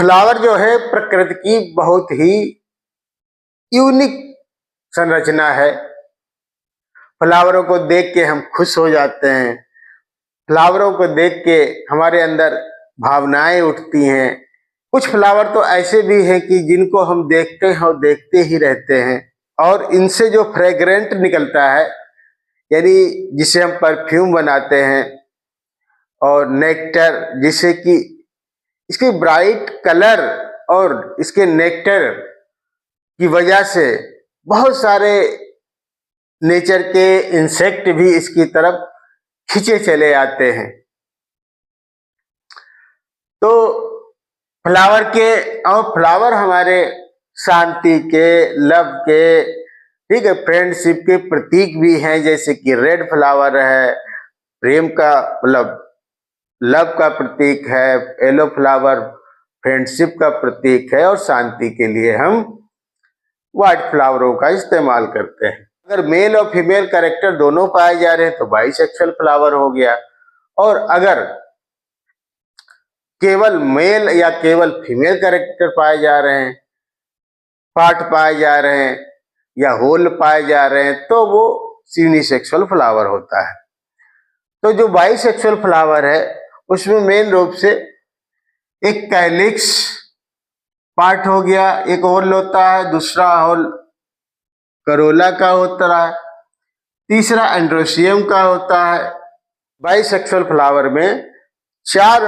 Flower जो है प्रकृति की बहुत ही यूनिक संरचना है। फ्लावरों को देख के हम खुश हो जाते हैं, फ्लावरों को देख के हमारे अंदर भावनाएं उठती हैं। कुछ फ्लावर तो ऐसे भी हैं कि जिनको हम देखते हैं और देखते ही रहते हैं, और इनसे जो फ्रेग्रेंट निकलता है, यानी जिसे हम परफ्यूम बनाते हैं, और नेक्टर, जिसे कि इसके ब्राइट कलर और इसके नेक्टर की वजह से बहुत सारे नेचर के इंसेक्ट भी इसकी तरफ खींचे चले आते हैं। तो फ्लावर के, और फ्लावर हमारे शांति के, लव के, ठीक है, फ्रेंडशिप के प्रतीक भी हैं। जैसे कि रेड फ्लावर है, प्रेम का मतलब लव का प्रतीक है। येलो फ्लावर फ्रेंडशिप का प्रतीक है, और शांति के लिए हम व्हाइट फ्लावरों का इस्तेमाल करते हैं। अगर मेल और फीमेल कैरेक्टर दोनों पाए जा रहे हैं तो बाइसेक्सुअल फ्लावर हो गया, और अगर केवल मेल या केवल फीमेल कैरेक्टर पाए जा रहे हैं, पार्ट पाए जा रहे हैं, या होल पाए जा रहे हैं, तो वो यूनिसेक्सुअल फ्लावर होता है। तो जो बाइसेक्सुअल फ्लावर है उसमें मेन रूप से एक कैलिक्स पार्ट हो गया, एक होल होता है, दूसरा होल करोला का होता है, तीसरा एंड्रोसियम का होता है। बाइसेक्सुअल फ्लावर में 4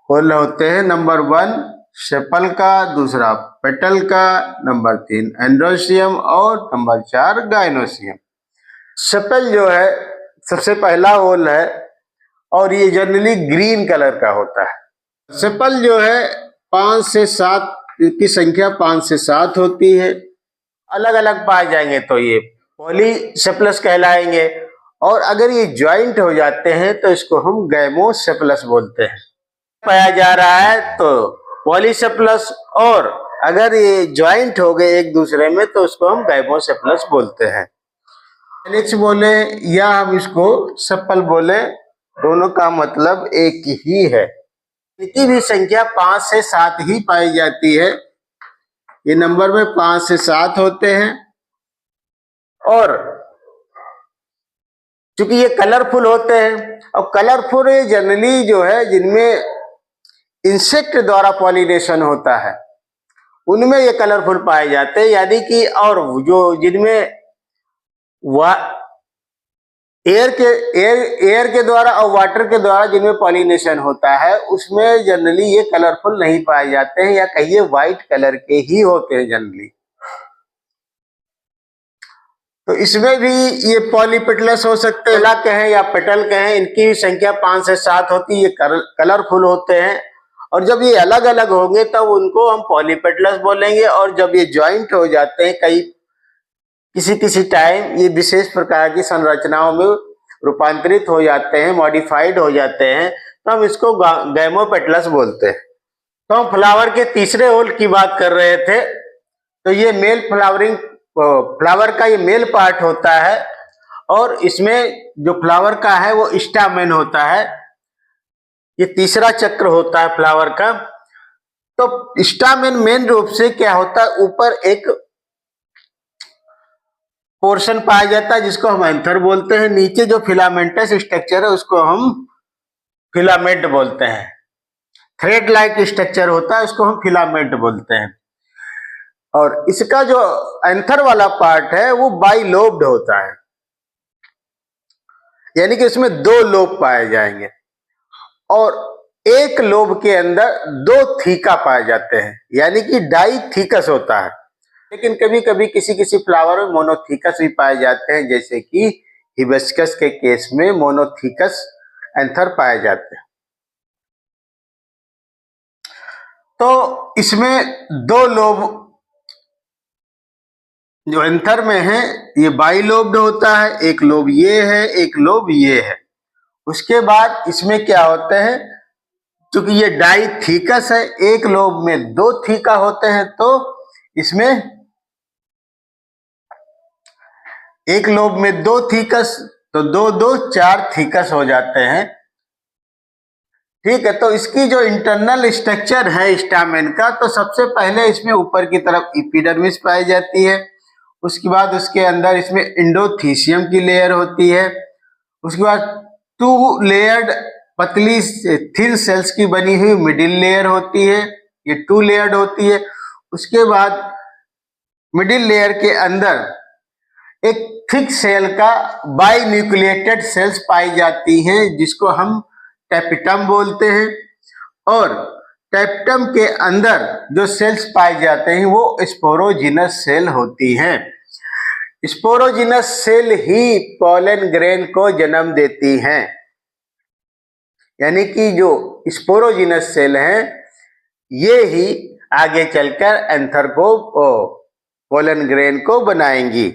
होल होते हैं। नंबर 1 सेपल का, दूसरा पेटल का, नंबर 3 एंड्रोसियम, और नंबर 4 गाइनोसियम। सेपल जो है सबसे पहला होल है, और ये जनरली ग्रीन कलर का होता है। सेपल जो है 5 से 7 की संख्या 5 से 7 होती है। अलग अलग पाए जाएंगे तो ये पॉलीसेप्लस कहलाएंगे, और अगर ये ज्वाइंट हो जाते हैं तो इसको हम गैमोसेप्लस बोलते हैं। पाया जा रहा है तो पॉलीसेप्लस, और अगर ये ज्वाइंट हो गए एक दूसरे में तो उसको हम गैमोसेप्लस बोलते हैं। कैलिक्स बोले या हम इसको सेपल बोले, दोनों का मतलब एक ही है। इनकी भी संख्या 5 से 7 ही पाई जाती है। ये नंबर में 5 से 7 होते हैं, और चूंकि ये कलरफुल होते हैं, और कलरफुल जनरली जो है जिनमें इंसेक्ट द्वारा पॉलिनेशन होता है उनमें ये कलरफुल पाए जाते हैं। यानी कि और जो जिनमें एयर के द्वारा और वाटर के द्वारा जिनमें पॉलिनेशन होता है उसमें जनरली ये कलरफुल नहीं पाए जाते हैं, या कहिए व्हाइट कलर के ही होते हैं जनरली। तो इसमें भी ये पॉलीपेटलस हो सकते हैं, कहें या पेटल कहें, इनकी संख्या 5 से 7 होती है। ये कलरफुल होते हैं, और जब ये अलग अलग होंगे तब उनको हम पॉलीपेटलस बोलेंगे। और जब ये ज्वाइंट हो जाते हैं किसी टाइम ये विशेष प्रकार की संरचनाओं में रूपांतरित हो जाते हैं, मॉडिफाइड हो जाते हैं, तो हम इसको गैमोपेटलस बोलते हैं। तो हम फ्लावर के तीसरे होल की बात कर रहे थे। तो ये मेल फ्लावर का ये मेल पार्ट होता है, और इसमें जो फ्लावर का है वो स्टामेन होता है। ये तीसरा चक्र होता है फ्लावर का। तो स्टामेन मेन रूप से क्या होता है, ऊपर एक पोर्शन पाया जाता है जिसको हम एंथर बोलते हैं। नीचे जो फिलामेंटस स्ट्रक्चर है उसको हम फिलामेंट बोलते हैं। थ्रेड लाइक स्ट्रक्चर होता है उसको हम फिलामेंट बोलते हैं। और इसका जो एंथर वाला पार्ट है वो बाइलोब्ड होता है, यानी कि इसमें 2 लोब पाए जाएंगे, और एक लोब के अंदर 2 थीका पाए जाते हैं, यानी कि डाइथीकस होता है। लेकिन कभी कभी किसी फ्लावर में मोनोथीकस भी पाए जाते हैं, जैसे कि हिबिस्कस के केस में मोनोथीकस एंथर पाए जाते हैं। तो इसमें 2 लोब जो एंथर में है ये बाइलोब्ड होता है। एक लोब ये है, एक लोब ये है। उसके बाद इसमें क्या होता है, क्योंकि ये डाइथीकस है, एक लोब में 2 थीका होते हैं, तो इसमें एक लोब में 2 थीकस, तो 2 2 4 थीकस हो जाते हैं। ठीक है, तो इसकी जो इंटरनल स्ट्रक्चर है स्टामेन का, तो सबसे पहले इसमें ऊपर की तरफ एपिडर्मिस पाई जाती है। उसके बाद उसके अंदर इसमें एंडोथीसियम की लेयर होती है। उसके बाद 2 लेयर्ड पतली थिन सेल्स की बनी हुई मिडिल लेयर होती है, ये 2 लेयर्ड होती है। उसके बाद मिडिल लेयर के अंदर एक थिक सेल का बाइन्यूक्लिएटेड सेल्स पाई जाती हैं, जिसको हम टेपिटम बोलते हैं। और टेपिटम के अंदर जो सेल्स पाए जाते हैं वो स्पोरोजिनस सेल होती हैं। स्पोरोजिनस सेल ही पॉलन ग्रेन को जन्म देती हैं, यानी कि जो स्पोरोजिनस सेल हैं ये ही आगे चलकर एंथर को पॉलन ग्रेन को बनाएंगी।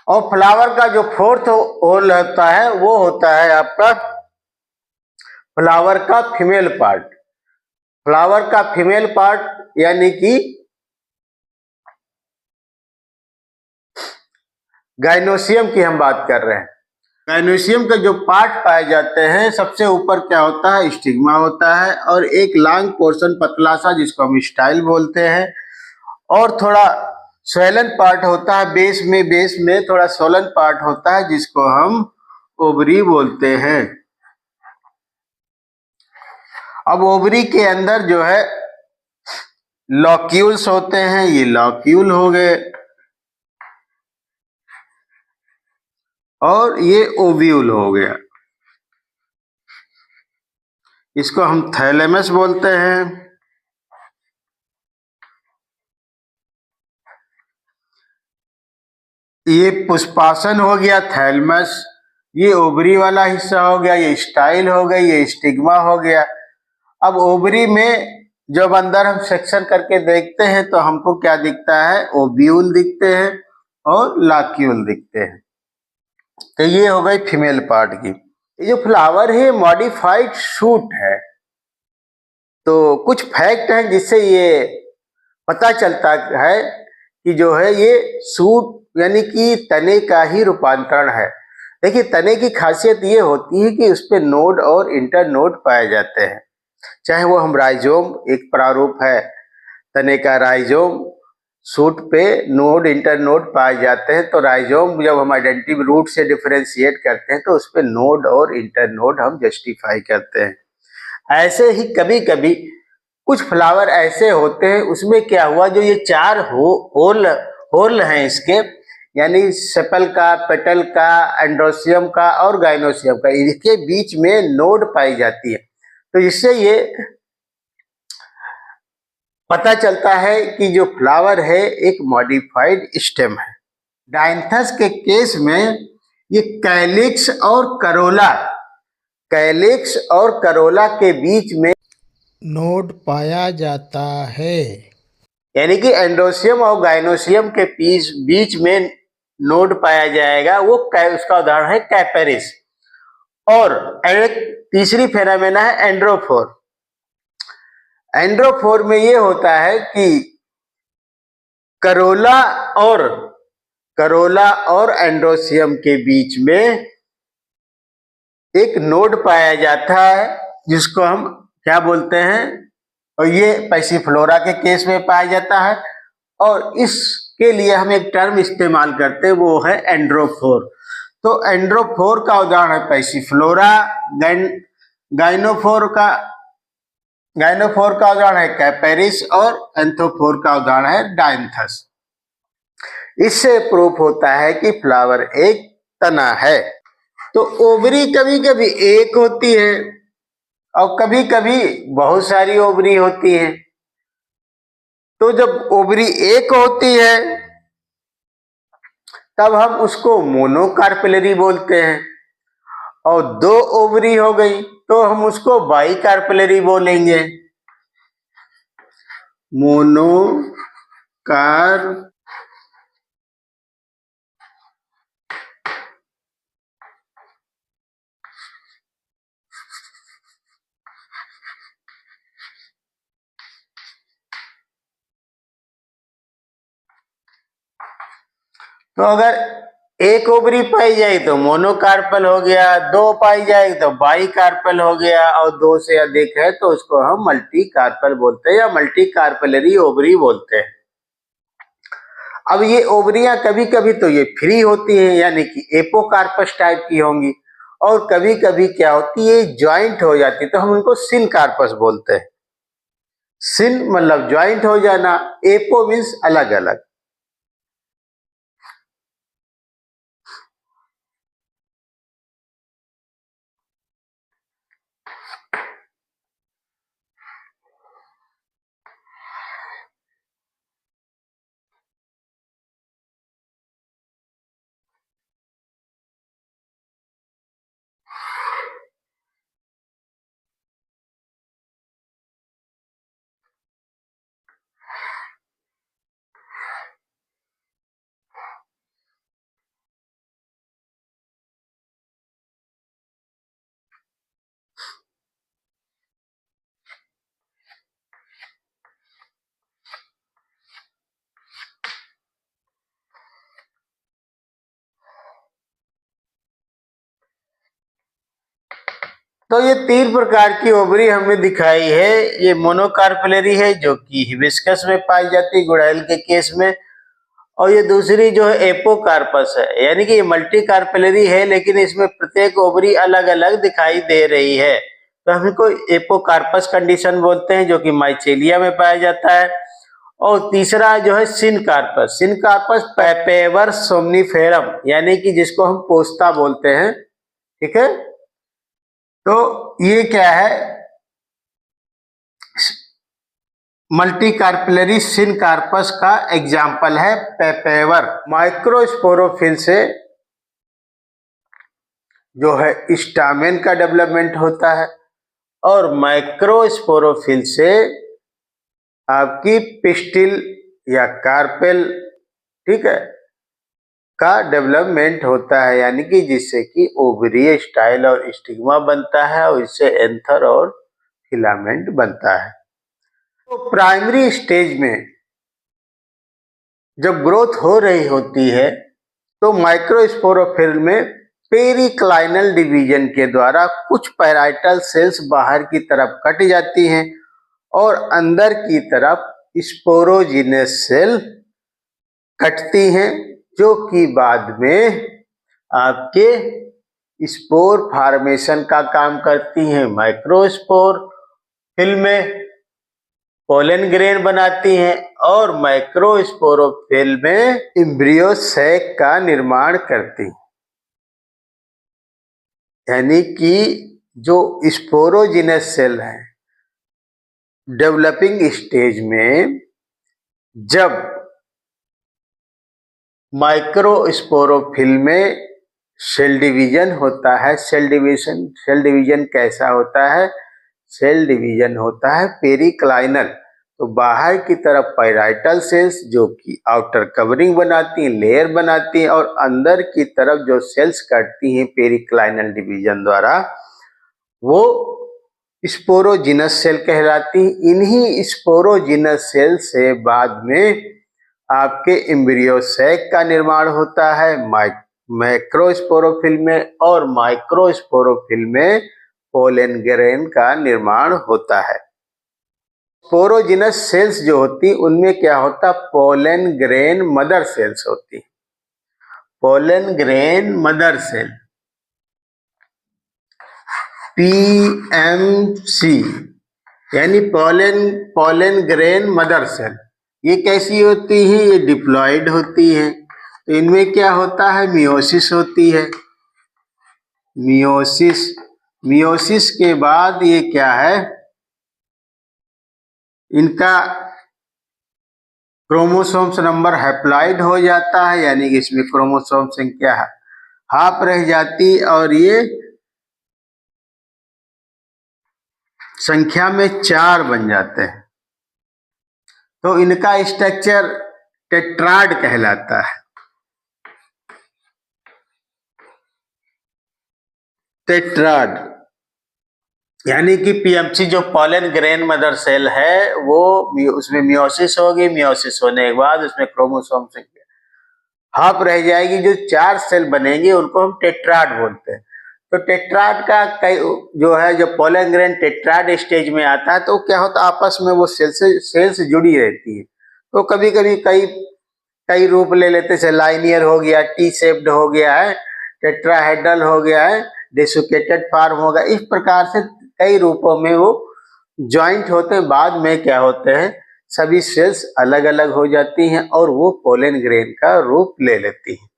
और फ्लावर का जो फोर्थ होल होता है वो होता है आपका फ्लावर का फीमेल पार्ट। फ्लावर का फीमेल पार्ट यानी कि गाइनोसियम की हम बात कर रहे हैं। गाइनोसियम के जो पार्ट पाए जाते हैं, सबसे ऊपर क्या होता है, स्टिग्मा होता है, और एक लॉन्ग पोर्शन पतला सा जिसको हम स्टाइल बोलते हैं, और थोड़ा स्वेलन पार्ट होता है बेस में थोड़ा सोलन पार्ट होता है जिसको हम ओवरी बोलते हैं। अब ओवरी के अंदर जो है लॉक्यूल्स होते हैं, ये लॉक्यूल हो गए, और ये ओव्यूल हो गया, इसको हम थैलेमस बोलते हैं। ये पुष्पासन हो गया थैलमस, ये ओवरी वाला हिस्सा हो गया, ये स्टाइल हो गई, ये स्टिग्मा हो गया। अब ओवरी में जब अंदर हम सेक्शन करके देखते हैं तो हमको क्या दिखता है, ओव्यूल दिखते हैं और लाक्यूल दिखते हैं। तो ये हो गई फीमेल पार्ट की। ये जो फ्लावर है मॉडिफाइड शूट है। तो कुछ फैक्ट हैं जिससे ये पता चलता है कि जो है ये सूट यानी कि तने का ही रूपांतरण है। देखिए, तने की खासियत ये होती है कि उस पे नोड और इंटर नोड पाए जाते हैं, चाहे वो हम राइजोम एक प्रारूप है तने का राइजोम, सूट पे नोड इंटर नोड पाए जाते हैं। तो राइजोम जब हम आइडेंटिटी रूट से डिफरेंशिएट करते हैं तो उस पे नोड और इंटर नोड हम जस्टिफाई करते हैं। ऐसे ही कभी कभी कुछ फ्लावर ऐसे होते हैं, उसमें क्या हुआ, जो ये 4 होल हैं इसके, यानी सेपल का, पेटल का, एंड्रोसियम का और गाइनोसियम का, इनके बीच में नोड पाई जाती है। तो इससे ये पता चलता है कि जो फ्लावर है एक मॉडिफाइड स्टेम है। डायंथस के केस में ये कैलिक्स और करोला के बीच में नोड पाया जाता है, यानी कि एंडोसियम और गाइनोसियम के बीच में नोड पाया जाएगा, वो उसका उदाहरण है कैपेरिस। और एक तीसरी फेनामेना है एंड्रोफोर। एंड्रोफोर में ये होता है कि करोला और एंड्रोसियम के बीच में एक नोड पाया जाता है जिसको हम क्या बोलते हैं, और ये पैसिफ्लोरा के केस में पाया जाता है। और इसके लिए हम एक टर्म इस्तेमाल करते हैं, वो है एंड्रोफोर। तो एंड्रोफोर का उदाहरण है पैसिफ्लोरा, गाइनोफोर का उदाहरण है कैपेरिस, और एंथोफोर का उदाहरण है डायंथस। इससे प्रूफ होता है कि फ्लावर एक तना है। तो ओवरी कभी कभी एक होती है और कभी कभी बहुत सारी ओवरी होती है। तो जब ओवरी एक होती है तब हम उसको मोनोकार्पेलरी बोलते हैं, और 2 ओवरी हो गई तो हम उसको बाइकार्पेलरी बोलेंगे। मोनोकार तो अगर एक ओवरी पाई जाए तो मोनोकार्पल हो गया, 2 पाई जाए तो बाईकार्पल हो गया, और 2 से अधिक है तो उसको हम मल्टीकार्पल बोलते हैं या मल्टीकार्पलरी ओवरी बोलते हैं। अब ये ओवरियां कभी कभी तो ये फ्री होती हैं, यानी कि एपोकार्पस टाइप की होंगी, और कभी कभी क्या होती है, ज्वाइंट हो जाती है, तो हम उनको सिनकार्पस बोलते हैं। सिन मतलब ज्वाइंट हो जाना, एपो मीन्स अलग अलग। तो ये 3 प्रकार की ओवरी हमें दिखाई है। ये मोनोकार्पलरी है जो कि हिबिस्कस में पाई जाती है गुड़हल के केस में, और ये दूसरी जो है एपोकार्पस है, यानी कि ये मल्टीकार्पलरी है लेकिन इसमें प्रत्येक ओवरी अलग अलग दिखाई दे रही है, तो हम इसको एपोकार्पस कंडीशन बोलते हैं, जो कि माइचेलिया में पाया जाता है। और तीसरा जो है सिनकार्पस, सिनकार्पस पेपेवर सोमनीफेरम, यानी कि जिसको हम पोस्ता बोलते हैं, ठीक है। तो ये क्या है, मल्टीकार्पलरी सिनकार्पस का एग्जाम्पल है पेपेवर। माइक्रोस्पोरोफिल से जो है स्टामेन का डेवलपमेंट होता है, और माइक्रोस्पोरोफिल से आपकी पिस्टिल या कार्पेल, ठीक है, का डेवलपमेंट होता है, यानी कि जिससे कि ओवरी स्टाइल और स्टिग्मा बनता है, और इससे एंथर और फिलामेंट बनता है। तो प्राइमरी स्टेज में जब ग्रोथ हो रही होती है तो माइक्रोस्पोरोफिल में पेरिक्लाइनल डिवीजन के द्वारा कुछ पैराइटल सेल्स बाहर की तरफ कट जाती हैं, और अंदर की तरफ स्पोरोजिनस सेल कटती हैं, जो कि बाद में आपके स्पोर फॉर्मेशन का काम करती हैं। माइक्रोस्पोर फिल में पोलन ग्रेन बनाती हैं, और माइक्रोस्पोरोफिल में एम्ब्रियो सैक का निर्माण करती हैं। यानी कि जो स्पोरोजिनस सेल है डेवलपिंग स्टेज में, जब माइक्रोस्पोरोफिल में सेल डिवीजन होता है, सेल डिवीजन कैसा होता है, सेल डिवीजन होता है पेरिक्लाइनल। तो बाहर की तरफ पैराइटल सेल्स जो कि आउटर कवरिंग बनाती हैं, लेयर बनाती हैं, और अंदर की तरफ जो सेल्स कटती हैं पेरिक्लाइनल डिवीजन द्वारा, वो स्पोरोजिनस सेल कहलाती हैं। इन्हीं स्पोरोजिनस सेल से बाद में आपके एम्ब्रियो सैक का निर्माण होता है मैक्रोस्पोरोफिल में, और माइक्रोस्पोरोफिल में पोलन ग्रेन का निर्माण होता है। स्पोरोजिनस सेल्स जो होती उनमें क्या होता, पोलन ग्रेन मदर सेल्स होती, pollen grain mother cell PMC, यानी पोलन ग्रेन मदर सेल। ये कैसी होती है, ये डिप्लॉइड होती है। तो इनमें क्या होता है, मियोसिस होती है, मियोसिस के बाद ये क्या है, इनका क्रोमोसोम्स नंबर हैप्लॉइड हो जाता है, यानी कि इसमें क्रोमोसोम संख्या हाफ रह जाती, और ये संख्या में 4 बन जाते हैं। तो इनका स्ट्रक्चर टेट्राड कहलाता है, टेट्राड। यानी कि पीएमसी जो पोलन ग्रेन मदर सेल है, वो उसमें मियोसिस होगी, मियोसिस होने के बाद उसमें क्रोमोसोम संख्या हाफ रह जाएगी, जो 4 सेल बनेंगे उनको हम टेट्राड बोलते हैं। तो टेट्राड का कई जो है, जब पोलन ग्रेन टेट्राड स्टेज में आता है तो क्या होता है, आपस में वो सेल्स जुड़ी रहती है। तो कभी कभी कई रूप ले लेते हैं, लाइनियर हो गया, टी शेप्ड हो गया है, टेट्राहेड्रल हो गया है, डेसुकेटेड फॉर्म होगा, इस प्रकार से कई रूपों में वो ज्वाइंट होते हैं। बाद में क्या होते हैं, सभी सेल्स अलग अलग हो जाती हैं और वो पोलन ग्रेन का रूप ले लेती हैं।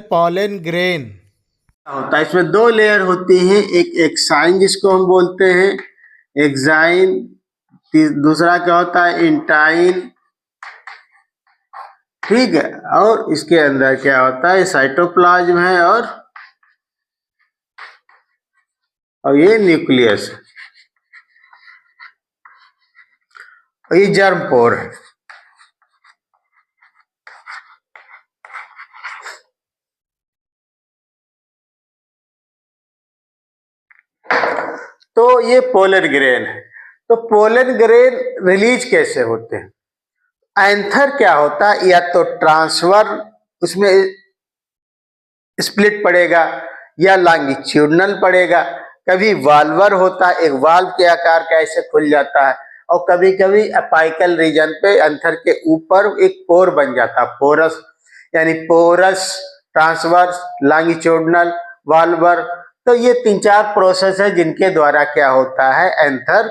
पोलन ग्रेन होता है, इसमें 2 लेयर होती हैं, एक एक्साइन जिसको हम बोलते हैं, एक्साइन, दूसरा क्या होता है, इंटाइन, ठीक है। और इसके अंदर क्या होता है, साइटोप्लाज्म है और ये न्यूक्लियस है, और ये जर्म पोर है। तो ये पोलन ग्रेन है। तो पोलन ग्रेन रिलीज कैसे होते हैं? एंथर क्या होता है, या तो ट्रांसफर उसमें स्प्लिट पड़ेगा या लॉन्गिट्यूडनल पड़ेगा, कभी वाल्वर होता है, एक वाल्व के आकार का ऐसे खुल जाता है, और कभी कभी अपाइकल रीजन पे एंथर के ऊपर एक पोर बन जाता है, पोरस, यानी पोरस, ट्रांसवर्स, लॉन्गिट्यूडनल, वाल्वर। तो ये 3-4 प्रोसेस है जिनके द्वारा क्या होता है, एंथर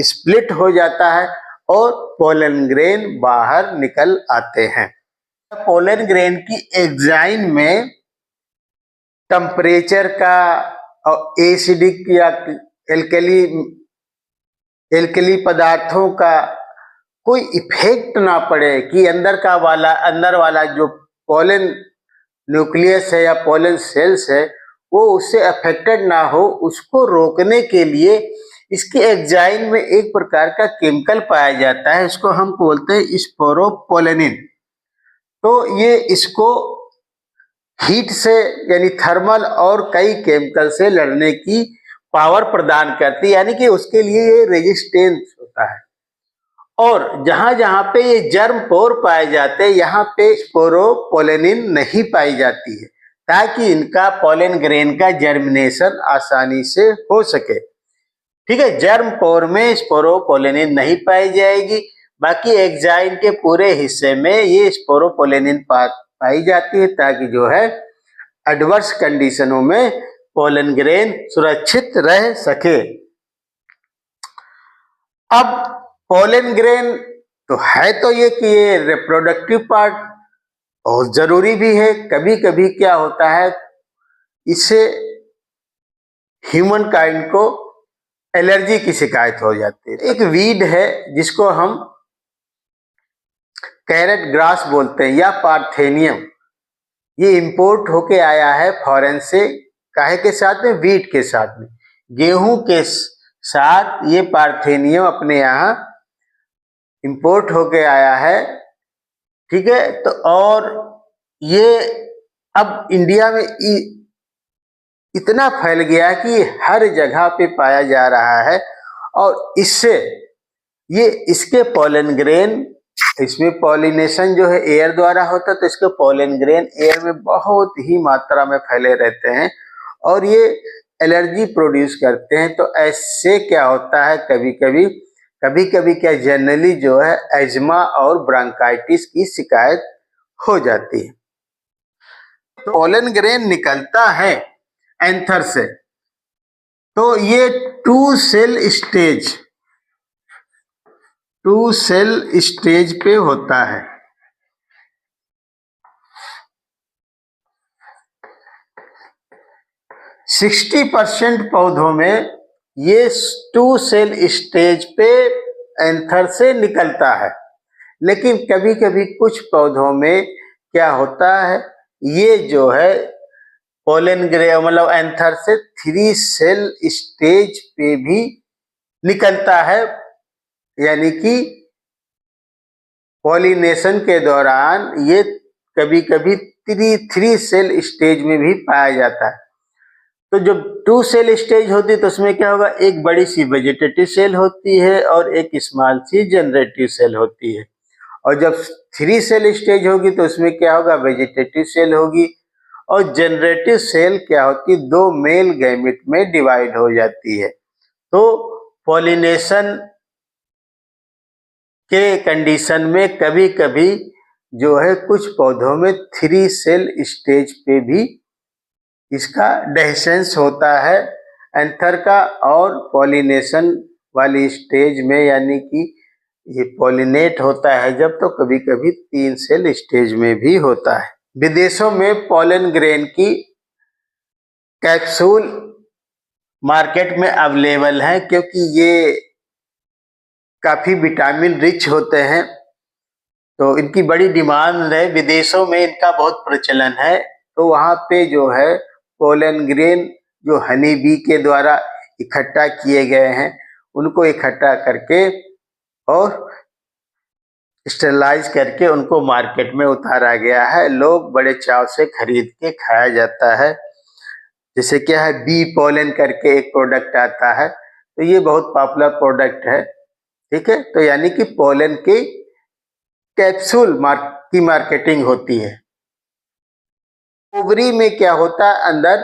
स्प्लिट हो जाता है और पोलन ग्रेन बाहर निकल आते हैं। पोलन ग्रेन की एग्जाइन में टेम्परेचर का और एसिडिक या एल्कली पदार्थों का कोई इफेक्ट ना पड़े, कि अंदर वाला जो पोलन न्यूक्लियस है या पोलन सेल्स है वो उससे अफेक्टेड ना हो, उसको रोकने के लिए इसके एग्जाइन में एक प्रकार का केमिकल पाया जाता है, इसको हम बोलते हैं स्पोरोपोलेनिन। तो ये इसको हीट से यानी थर्मल और कई केमिकल से लड़ने की पावर प्रदान करती है, यानी कि उसके लिए ये रेजिस्टेंस होता है। और जहां जहां पे ये जर्म पोर पाए जाते हैं, यहाँ पे स्पोरोपोलेनिन नहीं पाई जाती है, ताकि इनका पोलन ग्रेन का जर्मिनेशन आसानी से हो सके। ठीक है, जर्म पोर में स्पोरोपोलेनिन नहीं पाई जाएगी, बाकी एग्जाइन के पूरे हिस्से में ये स्पोरोपोलेनिन पाई जाती है, ताकि जो है एडवर्स कंडीशनों में पोलन ग्रेन सुरक्षित रह सके। अब पोलन ग्रेन तो है, तो ये कि ये रिप्रोडक्टिव पार्ट बहुत जरूरी भी है। कभी कभी क्या होता है, इससे ह्यूमन काइंड को एलर्जी की शिकायत हो जाती है। एक वीड है जिसको हम कैरेट ग्रास बोलते हैं या पार्थेनियम, ये इंपोर्ट होके आया है फॉरेन से, काहे के साथ में, वीट के साथ में, गेहूं के साथ ये पार्थेनियम अपने यहाँ इंपोर्ट होके आया है। ठीक है, तो और ये अब इंडिया में इतना फैल गया कि हर जगह पे पाया जा रहा है, और इससे ये इसके पोलन ग्रेन, इसमें पॉलिनेशन जो है एयर द्वारा होता है, तो इसके पोलन ग्रेन एयर में बहुत ही मात्रा में फैले रहते हैं और ये एलर्जी प्रोड्यूस करते हैं। तो ऐसे क्या होता है, कभी कभी क्या जनरली जो है एज्मा और ब्रोंकाइटिस की शिकायत हो जाती है। तो पोलन ग्रेन निकलता है एंथर से, तो ये टू सेल स्टेज पे होता है। सिक्सटी 60% पौधों में ये 2 सेल स्टेज पे एंथर से निकलता है, लेकिन कभी कभी कुछ पौधों में क्या होता है, ये जो है पोलन ग्रेन मतलब एंथर से 3 सेल स्टेज पे भी निकलता है, यानी कि पॉलिनेशन के दौरान ये कभी कभी 3 सेल स्टेज में भी पाया जाता है। तो जब 2 सेल स्टेज होती है तो उसमें क्या होगा, एक बड़ी सी वेजिटेटिव सेल होती है और एक स्मॉल सी जनरेटिव सेल होती है। और जब 3 सेल स्टेज होगी तो उसमें क्या होगा, वेजिटेटिव सेल होगी और जनरेटिव सेल क्या होती है, 2 मेल गैमेट में डिवाइड हो जाती है। तो पॉलिनेशन के कंडीशन में कभी कभी जो है कुछ पौधों में 3 सेल स्टेज पे भी इसका डेhiscence होता है एंथर का, और पॉलिनेशन वाली स्टेज में यानी कि ये पॉलिनेट होता है जब, तो कभी कभी 3 सेल स्टेज में भी होता है। विदेशों में पोलन ग्रेन की कैप्सूल मार्केट में अवेलेबल है क्योंकि ये काफी विटामिन रिच होते हैं, तो इनकी बड़ी डिमांड है, विदेशों में इनका बहुत प्रचलन है। तो वहाँ पे जो है पोलन ग्रेन जो हनी बी के द्वारा इकट्ठा किए गए हैं उनको इकट्ठा करके और स्टेरलाइज करके उनको मार्केट में उतारा गया है। लोग बड़े चाव से खरीद के खाया जाता है। जैसे क्या है, बी पोलन करके एक प्रोडक्ट आता है, तो ये बहुत पॉपुलर प्रोडक्ट है। ठीक है, तो यानी कि पोलन की कैप्सूल की मार्केटिंग होती है। ओवरी में क्या होता है, अंदर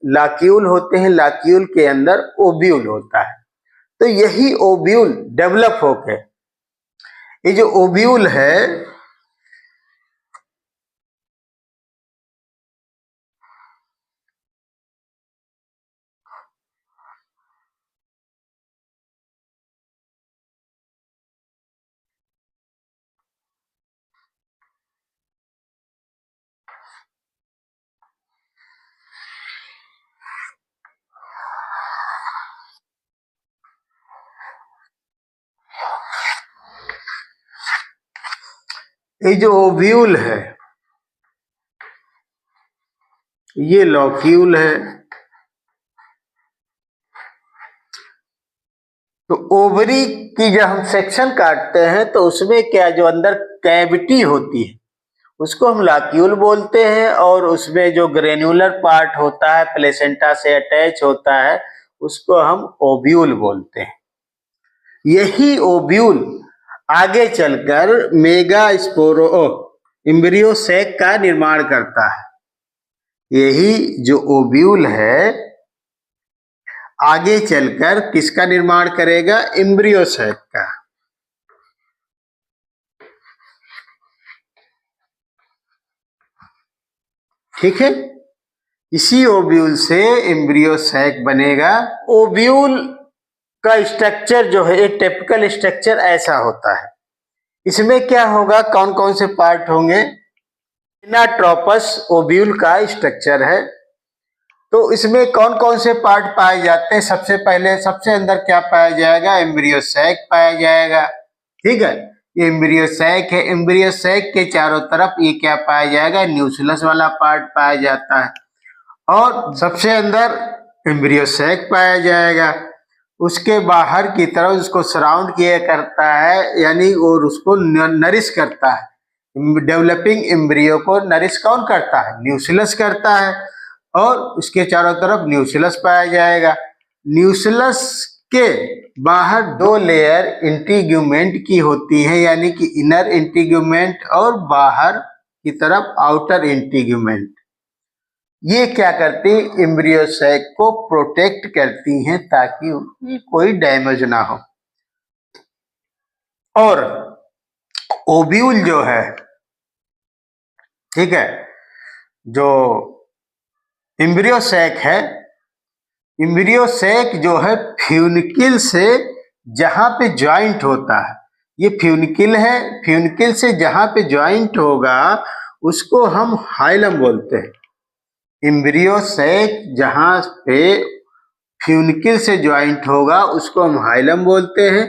लाक्यूल होते हैं, लाक्यूल के अंदर ओव्यूल होता है। तो यही ओव्यूल डेवलप होके, ये जो ओव्यूल है ये जो ओव्यूल है ये लॉक्यूल है। तो ओवरी की जब हम सेक्शन काटते हैं तो उसमें क्या, जो अंदर कैविटी होती है उसको हम लाक्यूल बोलते हैं, और उसमें जो ग्रेन्युलर पार्ट होता है प्लेसेंटा से अटैच होता है उसको हम ओव्यूल बोलते हैं। यही ओव्यूल आगे चलकर मेगास्पोरो एम्ब्रियो सैक का निर्माण करता है। यही जो ओव्यूल है आगे चलकर किसका निर्माण करेगा, एम्ब्रियो सैक का। ठीक है, इसी ओव्यूल से एम्ब्रियो सैक बनेगा। ओव्यूल का स्ट्रक्चर जो है, एक टिपिकल स्ट्रक्चर ऐसा होता है। इसमें क्या होगा, कौन कौन से पार्ट होंगे, इनाट्रोपस ओव्यूल का स्ट्रक्चर है। तो इसमें कौन कौन से पार्ट पाए जाते हैं, सबसे पहले सबसे अंदर क्या पाया जाएगा, एम्ब्रियो सैक पाया जाएगा। ठीक है, ये एम्ब्रियो सैक है। एम्ब्रियो सैक के चारों तरफ ये क्या पाया जाएगा, न्यूक्लियस वाला पार्ट पाया जाता है, और सबसे अंदर एम्ब्रियो सैक पाया जाएगा। उसके बाहर की तरफ उसको सराउंड किया करता है, यानी और उसको नरिश करता है। डेवलपिंग एम्ब्रियो को नरिश कौन करता है, न्यूक्लियस करता है, और उसके चारों तरफ न्यूक्लियस पाया जाएगा। न्यूक्लियस के बाहर 2 लेयर इंटीग्यूमेंट की होती है, यानी कि इनर इंटीग्यूमेंट और बाहर की तरफ आउटर इंटीग्यूमेंट। ये क्या करती है, एम्ब्रियो सैक को प्रोटेक्ट करती हैं ताकि उनकी कोई डैमेज ना हो। और ओव्यूल जो है, ठीक है, जो एम्ब्रियो सैक है, एम्ब्रियो सैक जो है फ्यूनिकिल से जहां पे ज्वाइंट होता है, ये फ्यूनिकिल है, फ्यूनिकिल से जहां पे ज्वाइंट होगा उसको हम हाइलम बोलते हैं। एम्ब्रियो सैक जहां पे फ्यूनिकिल से ज्वाइंट होगा उसको हम हाइलम बोलते हैं।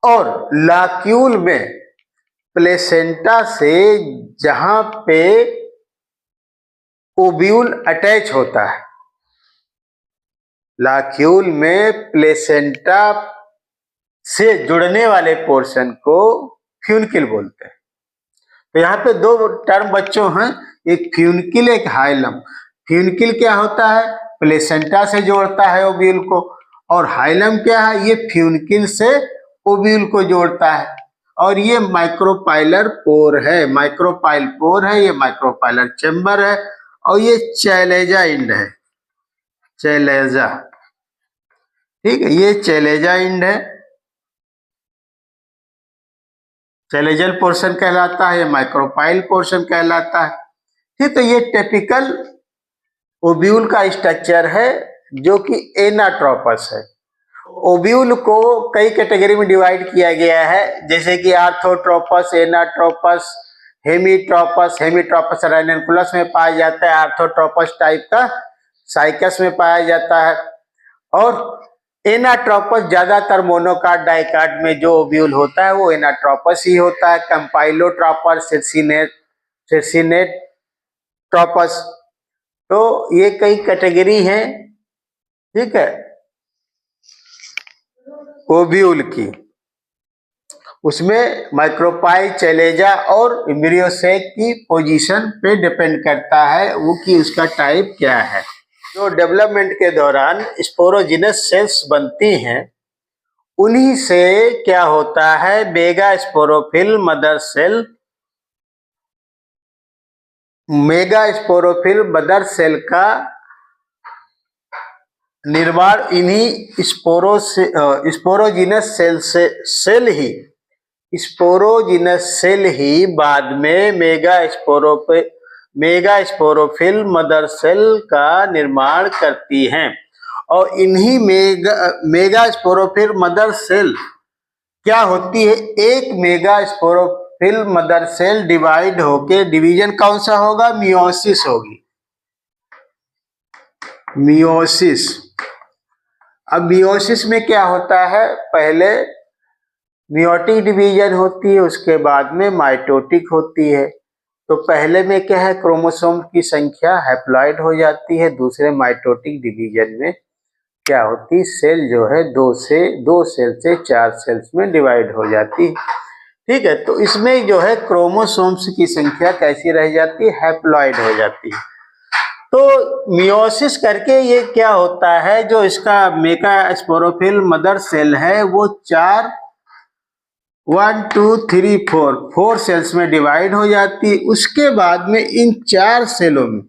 और लाक्यूल में प्लेसेंटा से जहां पे ओव्यूल अटैच होता है, लाक्यूल में प्लेसेंटा से जुड़ने वाले पोर्शन को फ्यूनिकिल बोलते हैं। तो यहाँ पे 2 टर्म बच्चों हैं, एक फ्यूनिकिल एक हाइलम। फ्यूनिकिल क्या होता है, प्लेसेंटा से जोड़ता है ओव्यूल को, और हाइलम क्या है, ये फ्यूनिकिल से ओव्यूल को जोड़ता है, और ये माइक्रोपाइलर पोर है, माइक्रोपाइल पोर है, ये माइक्रोपाइलर चेम्बर है, और ये चैलेजा इंड है, चैलेजा, ठीक है, ये चैलेजा इंड है, चैलेजल पोर्शन कहलाता है, माइक्रोपाइल पोर्शन कहलाता है। ठीक, तो ये टिपिकल ओव्यूल का स्ट्रक्चर है जो कि एनाट्रोपस है। ओव्यूल को कई कैटेगरी में डिवाइड किया गया है, जैसे कि आर्थोट्रोपस, एनाट्रोपस, हेमीट्रोपस। हेमीट्रोपस राइनकुलस में पाया जाता है, आर्थोट्रोपस टाइप का साइकस में पाया जाता है, और एनाट्रोपस ज्यादातर मोनोकाट डाइकाट में जो ओव्यूल होता है वो एनाट्रोपस ही होता है। कंपाइलोट्रोपस, सिर्सिनेट ट्रोपस, तो ये कई कैटेगरी हैं, ठीक है, ओव्यूल की। उसमें माइक्रोपाइल, चैलेजा और एम्ब्रियोसेक की पोजीशन पे डिपेंड करता है वो कि उसका टाइप क्या है। जो डेवलपमेंट के दौरान स्पोरोजिनस सेल्स बनती हैं, उन्हीं से क्या होता है, megasporophyll mother cell, megasporophyll mother cell का निर्माण इन्हीं स्पोरोजिनस सेल ही बाद में मेगा स्पोरोफिल मदर सेल का निर्माण करती हैं, और इन्हीं मेगा स्पोरोफिल मदर सेल क्या होती है, एक megasporophyll mother cell divide होके, डिवीजन कौन सा होगा, मियोसिस होगी, मियोसिस। अब मियोसिस में क्या होता है, पहले मियोटिक डिवीजन होती है, उसके बाद में माइटोटिक होती है। तो पहले में क्या है, क्रोमोसोम की संख्या हैप्लॉइड हो जाती है, दूसरे माइटोटिक डिवीजन में क्या होती है, सेल जो है दो सेल से 4 सेल्स में डिवाइड हो जाती है। ठीक है, तो इसमें जो है क्रोमोसोम्स की संख्या कैसी रह जाती है, हैप्लॉइड हो जाती है। तो मियोसिस करके ये क्या होता है, जो इसका मेगा स्पोरोफिल मदर सेल है वो 1 2 3 4 सेल्स में डिवाइड हो जाती है। उसके बाद में इन 4 सेलों में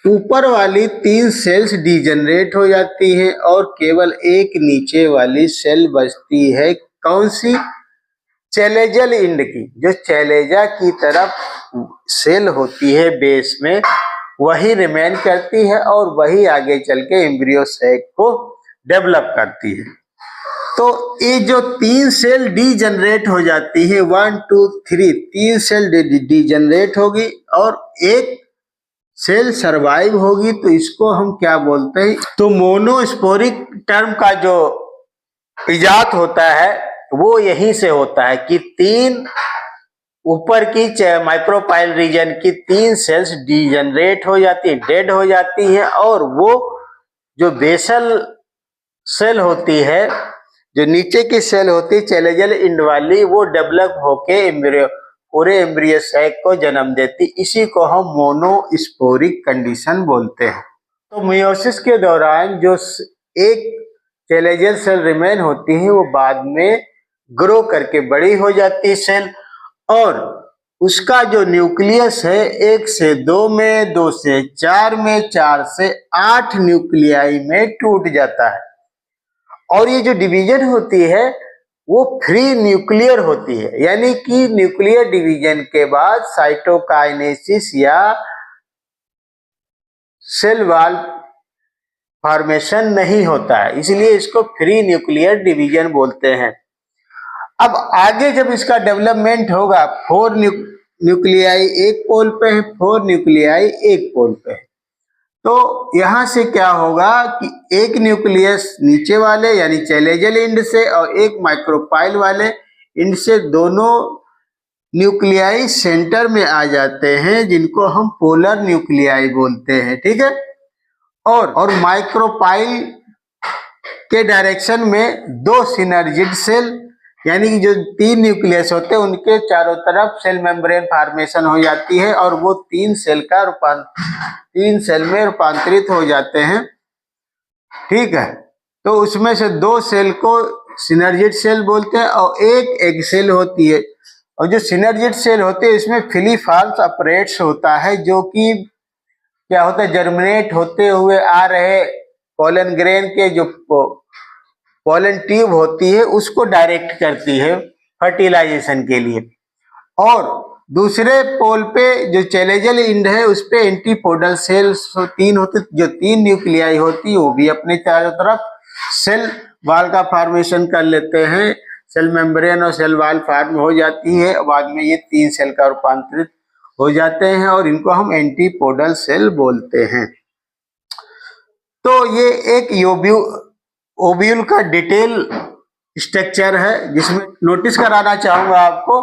ऊपर वाली 3 सेल्स डीजनरेट हो जाती है, और केवल एक नीचे वाली सेल बचती है, कौन सी, चैलेजल इंड की। जो चैलेजा की तरफ सेल होती है बेस में, वही रिमेन करती है, और वही आगे चल के एम्ब्रियो सैक को डेवलप करती है। तो ये जो 3 सेल डीजनरेट हो जाती है, 1 2 3 सेल डीजनरेट होगी और एक सेल सरवाइव होगी, तो इसको हम क्या बोलते हैं, तो मोनोस्पोरिक टर्म का जो इजाद होता है वो यहीं से होता है कि 3 ऊपर की माइक्रोपाइल रीजन की 3 सेल्स डीजनरेट हो जाती है, डेड हो जाती है, और वो जो बेसल सेल होती है, जो नीचे की सेल होती है चैलेजल इंड वाली, वो डेवलप होके पूरे एम्ब्रियो सैक को जन्म देती। इसी को हम मोनोस्पोरिक कंडीशन बोलते हैं। तो मियोसिस के दौरान जो एक चैलेजल सेल रिमेन होती है, वो बाद में ग्रो करके बड़ी हो जाती है सेल, और उसका जो न्यूक्लियस है 1 से 2 में, 2 से 4 में, 4 से 8 न्यूक्लियाई में टूट जाता है। और ये जो डिवीजन होती है वो फ्री न्यूक्लियर होती है, यानी कि न्यूक्लियर डिवीजन के बाद साइटोकाइनेसिस या सेल वॉल फॉर्मेशन नहीं होता है, इसलिए इसको फ्री न्यूक्लियर डिवीजन बोलते हैं। अब आगे जब इसका डेवलपमेंट होगा, 4 न्यूक्लियाई एक पोल पे है, 4 न्यूक्लियाई एक पोल पे है, तो यहां से क्या होगा कि एक न्यूक्लियस नीचे वाले यानी चैलेजल इंड से और एक माइक्रोपाइल वाले इंड से, दोनों न्यूक्लियाई सेंटर में आ जाते हैं, जिनको हम पोलर न्यूक्लियाई बोलते हैं। ठीक है, और माइक्रोपाइल के डायरेक्शन में 2 सिनर्जिड सेल यानी कि जो 3 न्यूक्लियस होते हैं उनके चारों तरफ सेल मेम्ब्रेन फॉर्मेशन हो जाती है और वो 3 सेल में रूपांतरित हो जाते हैं। ठीक है, तो उसमें से 2 सेल को सिनर्जिड सेल बोलते हैं और एक एग सेल होती है। और जो सिनर्जिड सेल होते हैं इसमें फिलीफॉर्म्स अपरेट्स होता है, जो कि क्या होता है, जर्मिनेट होते हुए आ रहे पोलन ग्रेन के जो पोलन ट्यूब होती है उसको डायरेक्ट करती है फर्टिलाइजेशन के लिए। और दूसरे पोल पे जो चैलेंजल इंड है उस पे एंटीपोडल सेल्स 3 होते, जो 3 न्यूक्लियाई होती है वो भी अपने चारों तरफ सेल वाल का फॉर्मेशन कर लेते हैं। सेल मेम्ब्रेन और सेल वाल फॉर्म हो जाती है, बाद में ये 3 सेल का रूपांतरित हो जाते हैं और इनको हम एंटीपोडल सेल बोलते हैं। तो ये एक ओव्यूल का डिटेल स्ट्रक्चर है, जिसमें नोटिस कराना चाहूंगा आपको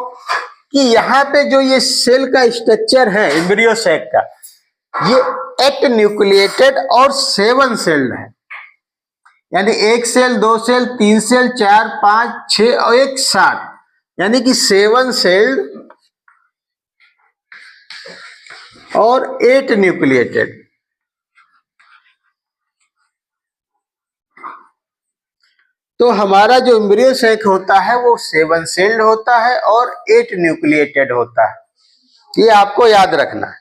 कि यहाँ पे जो ये सेल का स्ट्रक्चर है एम्ब्रियो सैक का, ये 8 न्यूक्लिएटेड और 7 सेल्ड है। यानी 1 सेल, 2 सेल, 3 सेल, 4, 5, 6 और 1 7, यानी कि 7 सेल्ड और 8 न्यूक्लिएटेड। तो हमारा जो एम्ब्रियो सैक होता है वो 7 सेल्ड होता है और 8 न्यूक्लिएटेड होता है, ये आपको याद रखना है।